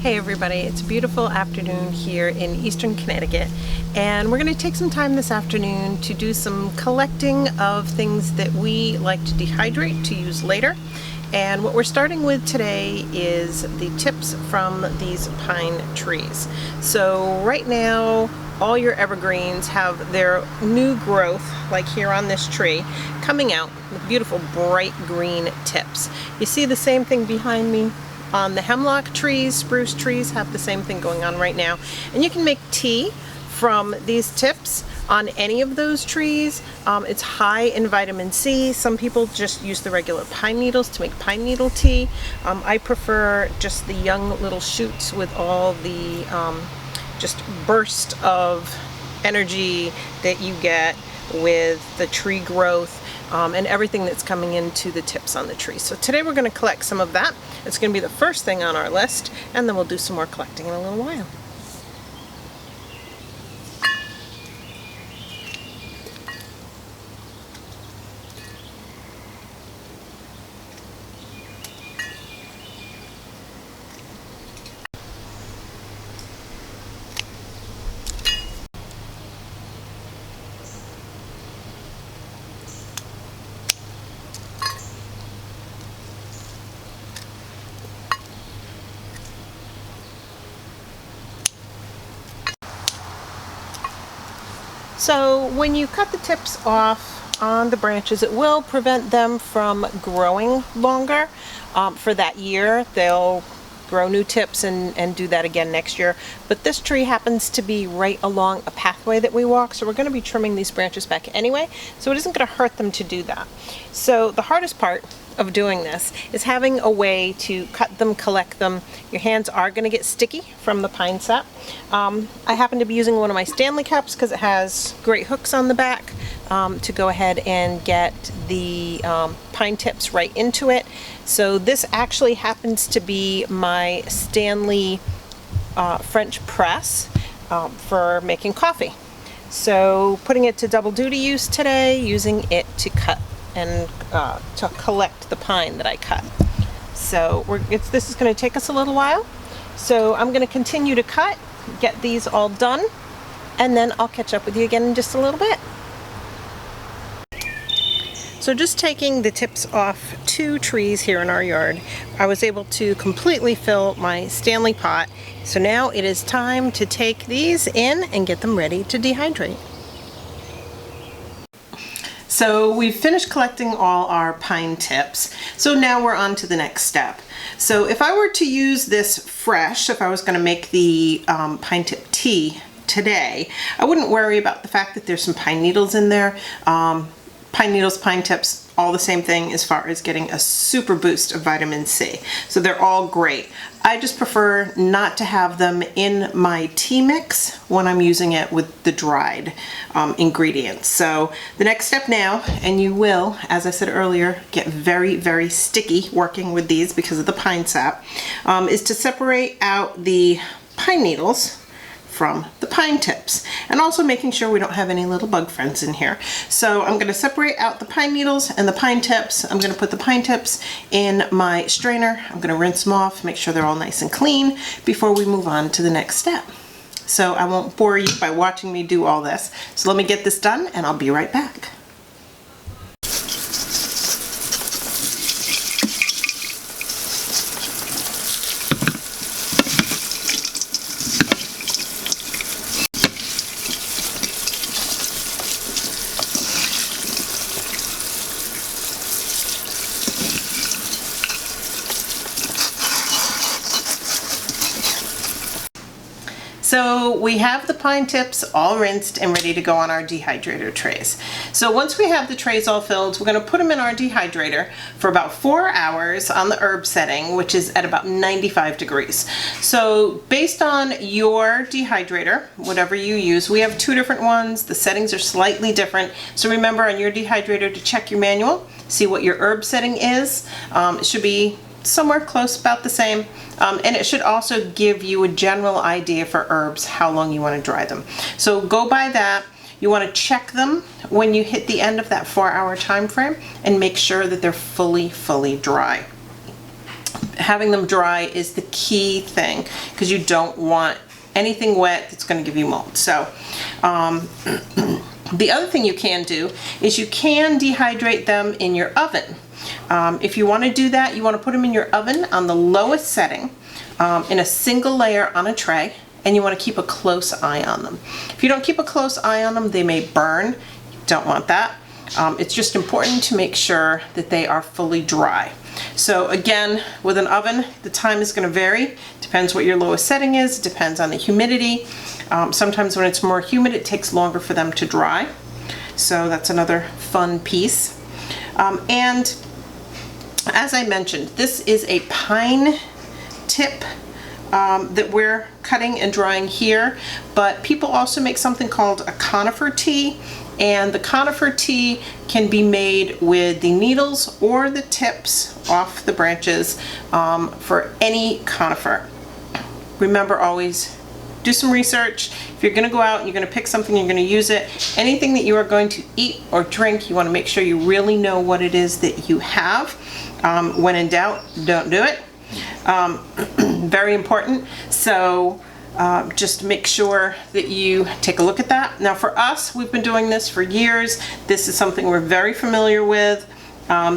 Hey everybody, it's a beautiful afternoon here in Eastern Connecticut, and we're going to take some time this afternoon to do some collecting of things that we like to dehydrate to use later. And what we're starting with today is the tips from these pine trees. So right now all your evergreens have their new growth, like here on this tree, coming out with beautiful bright green tips. You see the same thing behind me on the hemlock trees. Spruce trees have the same thing going on right now. And you can make tea from these tips on any of those trees. It's high in vitamin C. Some people just use the regular pine needles to make pine needle tea. I prefer just the young little shoots with all the just burst of energy that you get with the tree growth and everything that's coming into the tips on the tree. So today we're going to collect some of that. It's going to be the first thing on our list, and then we'll do some more collecting in a little while. So when you cut the tips off on the branches, it will prevent them from growing longer. For that year, they'll grow new tips and do that again next year. But this tree happens to be right along a pathway that we walk, so we're going to be trimming these branches back anyway, so it isn't going to hurt them to do that. So the hardest part of doing this is having a way to cut them, collect them. Your hands are going to get sticky from the pine sap. I happen to be using one of my Stanley cups because it has great hooks on the back to go ahead and get the pine tips right into it. So this actually happens to be my Stanley French press for making coffee. So putting it to double duty use today, using it to cut and to collect the pine that I cut. So this is going to take us a little while. So I'm going to continue to cut, get these all done, and then I'll catch up with you again in just a little bit. So just taking the tips off 2 trees here in our yard, I was able to completely fill my Stanley pot. So now it is time to take these in and get them ready to dehydrate. So we've finished collecting all our pine tips. So now we're on to the next step. So if I were to use this fresh, if I was going to make the pine tip tea today, I wouldn't worry about the fact that there's some pine needles in there. Pine needles, pine tips, all the same thing as far as getting a super boost of vitamin C. So they're all great. I just prefer not to have them in my tea mix when I'm using it with the dried ingredients. So the next step now, and you will, as I said earlier, get very, very sticky working with these because of the pine sap, is to separate out the pine needles from the pine tips, and also making sure we don't have any little bug friends in here. So I'm going to separate out the pine needles and the pine tips. I'm going to put the pine tips in my strainer. I'm going to rinse them off, make sure they're all nice and clean before we move on to the next step. So I won't bore you by watching me do all this. So let me get this done and I'll be right back. So we have the pine tips all rinsed and ready to go on our dehydrator trays. So once we have the trays all filled, we're going to put them in our dehydrator for about 4 hours on the herb setting, which is at about 95 degrees. So based on your dehydrator, whatever you use, we have 2 different ones. The settings are slightly different. So remember on your dehydrator to check your manual, see what your herb setting is. It should be somewhere close, about the same, and it should also give you a general idea for herbs how long you want to dry them. So go by that. You want to check them when you hit the end of that 4-hour time frame and make sure that they're fully dry. having them dry is the key thing, because you don't want anything wet that's going to give you mold. So the other thing you can do is you can dehydrate them in your oven. If you want to do that, you want to put them in your oven on the lowest setting in a single layer on a tray, and you want to keep a close eye on them. If you don't keep a close eye on them, they may burn. You don't want that. It's just important to make sure that they are fully dry. So again, with an oven, the time is going to vary. Depends what your lowest setting is. It depends on the humidity. Sometimes when it's more humid, it takes longer for them to dry. So that's another fun piece. And as I mentioned, this is a pine tip that we're cutting and drying here, but people also make something called a conifer tea, and the conifer tea can be made with the needles or the tips off the branches for any conifer. Remember, always do some research. If you're going to go out and you're going to pick something, you're going to use it. Anything that you are going to eat or drink, you want to make sure you really know what it is that you have. When in doubt, don't do it. Very important. So just make sure that you take a look at that. Now for us, we've been doing this for years. This is something we're very familiar with.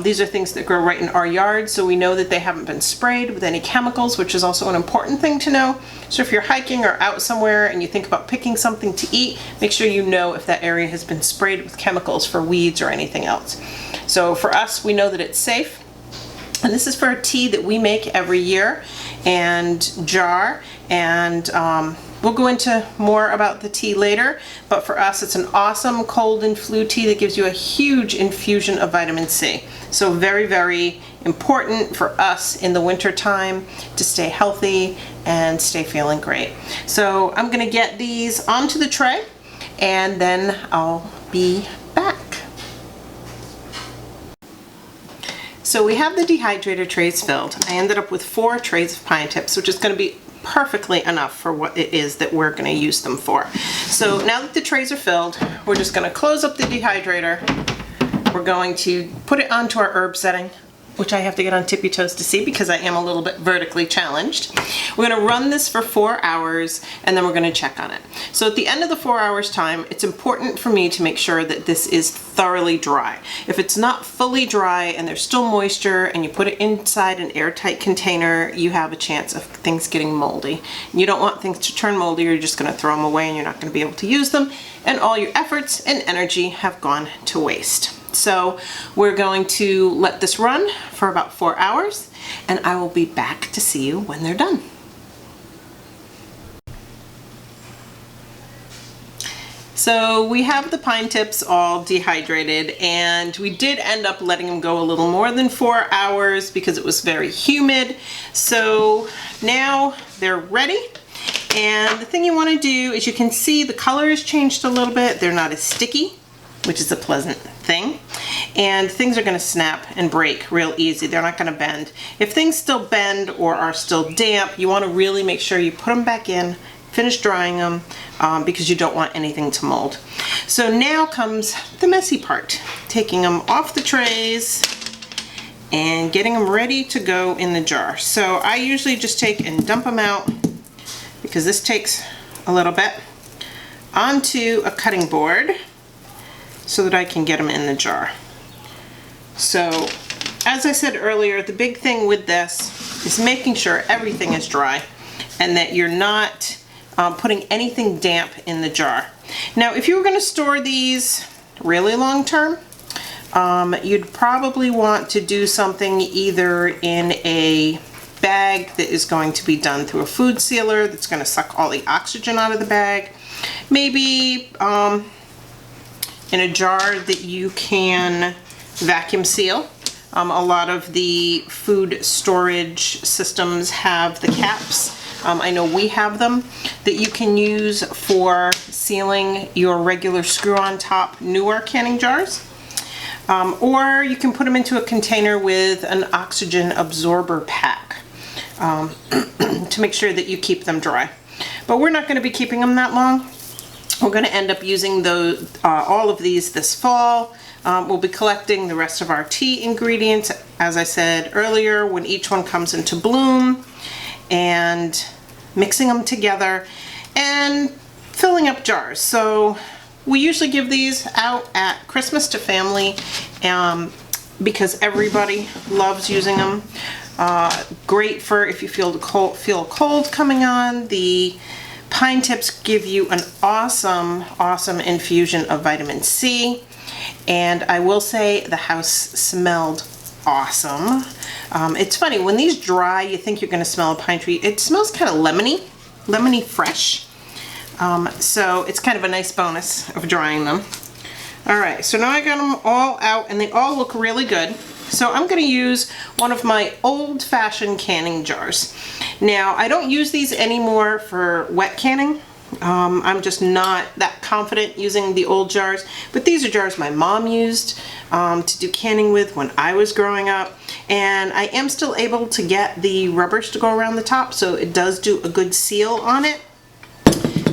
These are things that grow right in our yard, so we know that they haven't been sprayed with any chemicals, which is also an important thing to know. So if you're hiking or out somewhere and you think about picking something to eat, make sure you know if that area has been sprayed with chemicals for weeds or anything else. So for us, we know that it's safe. And this is for a tea that we make every year and jar, and we'll go into more about the tea later, but for us it's an awesome cold and flu tea that gives you a huge infusion of vitamin C. So very, very important for us in the winter time to stay healthy and stay feeling great. So I'm gonna get these onto the tray and then I'll be back. So we have the dehydrator trays filled. I ended up with 4 trays of pine tips, which is going to be perfectly enough for what it is that we're going to use them for. So now that the trays are filled, we're just going to close up the dehydrator. We're going to put it onto our herb setting, which I have to get on tippy toes to see because I am a little bit vertically challenged. We're going to run this for 4 hours and then we're going to check on it. So at the end of the 4 hours time, it's important for me to make sure that this is thoroughly dry. If it's not fully dry and there's still moisture and you put it inside an airtight container, you have a chance of things getting moldy. You don't want things to turn moldy, or you're just going to throw them away and you're not going to be able to use them, and all your efforts and energy have gone to waste. So we're going to let this run for about 4 hours and I will be back to see you when they're done. So we have the pine tips all dehydrated, and we did end up letting them go a little more than 4 hours because it was very humid. So now they're ready. And the thing you want to do is, you can see the color has changed a little bit. They're not as sticky, which is a pleasant thing. And things are going to snap and break real easy. They're not going to bend. If things still bend or are still damp, you want to really make sure you put them back in, finish drying them, because you don't want anything to mold. So now comes the messy part. Taking them off the trays and getting them ready to go in the jar. So I usually just take and dump them out, because this takes a little bit, onto a cutting board so that I can get them in the jar. So as I said earlier, the big thing with this is making sure everything is dry and that you're not putting anything damp in the jar. Now if you were going to store these really long term, you'd probably want to do something either in a bag that is going to be done through a food sealer that's going to suck all the oxygen out of the bag. Maybe in a jar that you can vacuum seal. A lot of the food storage systems have the caps. I know we have them that you can use for sealing your regular screw-on top newer canning jars. Or you can put them into a container with an oxygen absorber pack to make sure that you keep them dry. But we're not going to be keeping them that long. We're going to end up using all of these this fall. we'll be collecting the rest of our tea ingredients, as I said earlier, when each one comes into bloom, and mixing them together and filling up jars. So we usually give these out at Christmas to family because everybody loves using them. Great for if you feel a cold coming on. The pine tips give you an awesome infusion of vitamin C, and I will say the house smelled awesome. It's funny, when these dry, you think you're going to smell a pine tree. It smells kind of lemony fresh. So it's kind of a nice bonus of drying them. Alright, so now I got them all out and they all look really good. So I'm going to use one of my old-fashioned canning jars. Now, I don't use these anymore for wet canning. I'm just not that confident using the old jars, but these are jars my mom used to do canning with when I was growing up, and I am still able to get the rubbers to go around the top, so it does do a good seal on it.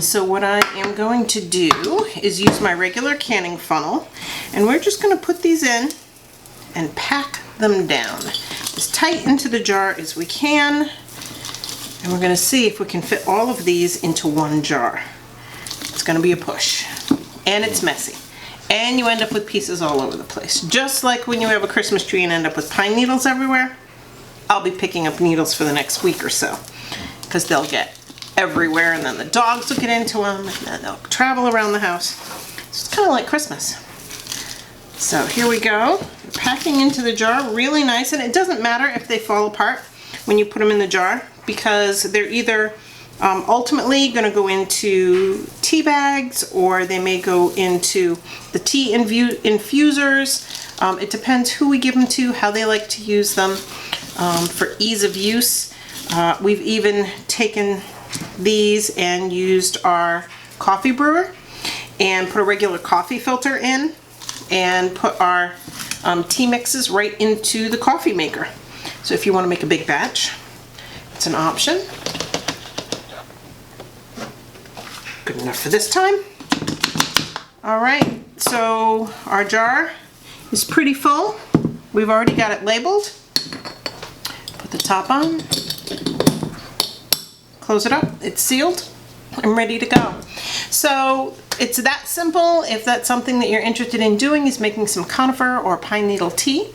So what I am going to do is use my regular canning funnel, and we're just going to put these in and pack them down as tight into the jar as we can. And we're going to see if we can fit all of these into one jar. It's going to be a push. And it's messy. And you end up with pieces all over the place. Just like when you have a Christmas tree and end up with pine needles everywhere. I'll be picking up needles for the next week or so, because they'll get everywhere, and then the dogs will get into them, and then they'll travel around the house. It's kind of like Christmas. So here we go. We're packing into the jar really nice, and it doesn't matter if they fall apart when you put them in the jar, because they're either ultimately going to go into tea bags, or they may go into the tea infusers. It depends who we give them to, how they like to use them. For ease of use, we've even taken these and used our coffee brewer and put a regular coffee filter in and put our tea mixes right into the coffee maker. So if you want to make a big batch, it's an option. Good enough for this time. All right, so our jar is pretty full. We've already got it labeled. Put the top on. Close it up. It's sealed. I'm ready to go. So it's that simple. If that's something that you're interested in doing, is making some conifer or pine needle tea.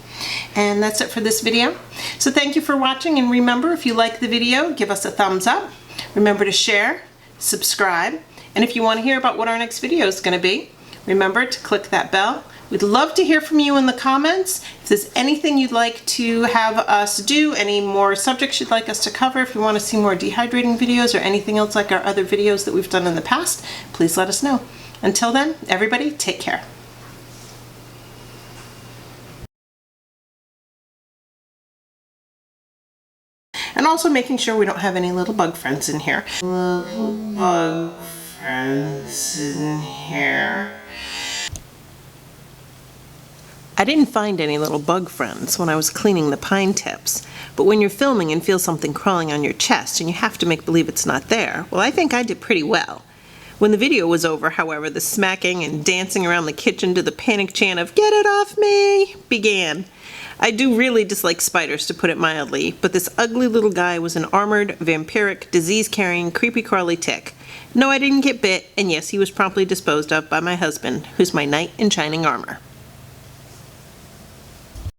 And that's it for this video. So thank you for watching, and remember, if you like the video, give us a thumbs up. Remember to share, subscribe, and if you want to hear about what our next video is going to be, remember to click that bell. We'd love to hear from you in the comments. If there's anything you'd like to have us do, any more subjects you'd like us to cover, if you want to see more dehydrating videos or anything else like our other videos that we've done in the past, please let us know. Until then, everybody, take care. And also making sure we don't have any little bug friends in here. Little bug friends in here. I didn't find any little bug friends when I was cleaning the pine tips, but when you're filming and feel something crawling on your chest and you have to make believe it's not there, well, I think I did pretty well. When the video was over, however, the smacking and dancing around the kitchen to the panic chant of "Get it off me!" began. I do really dislike spiders, to put it mildly, but this ugly little guy was an armored, vampiric, disease-carrying, creepy-crawly tick. No, I didn't get bit, and yes, he was promptly disposed of by my husband, who's my knight in shining armor.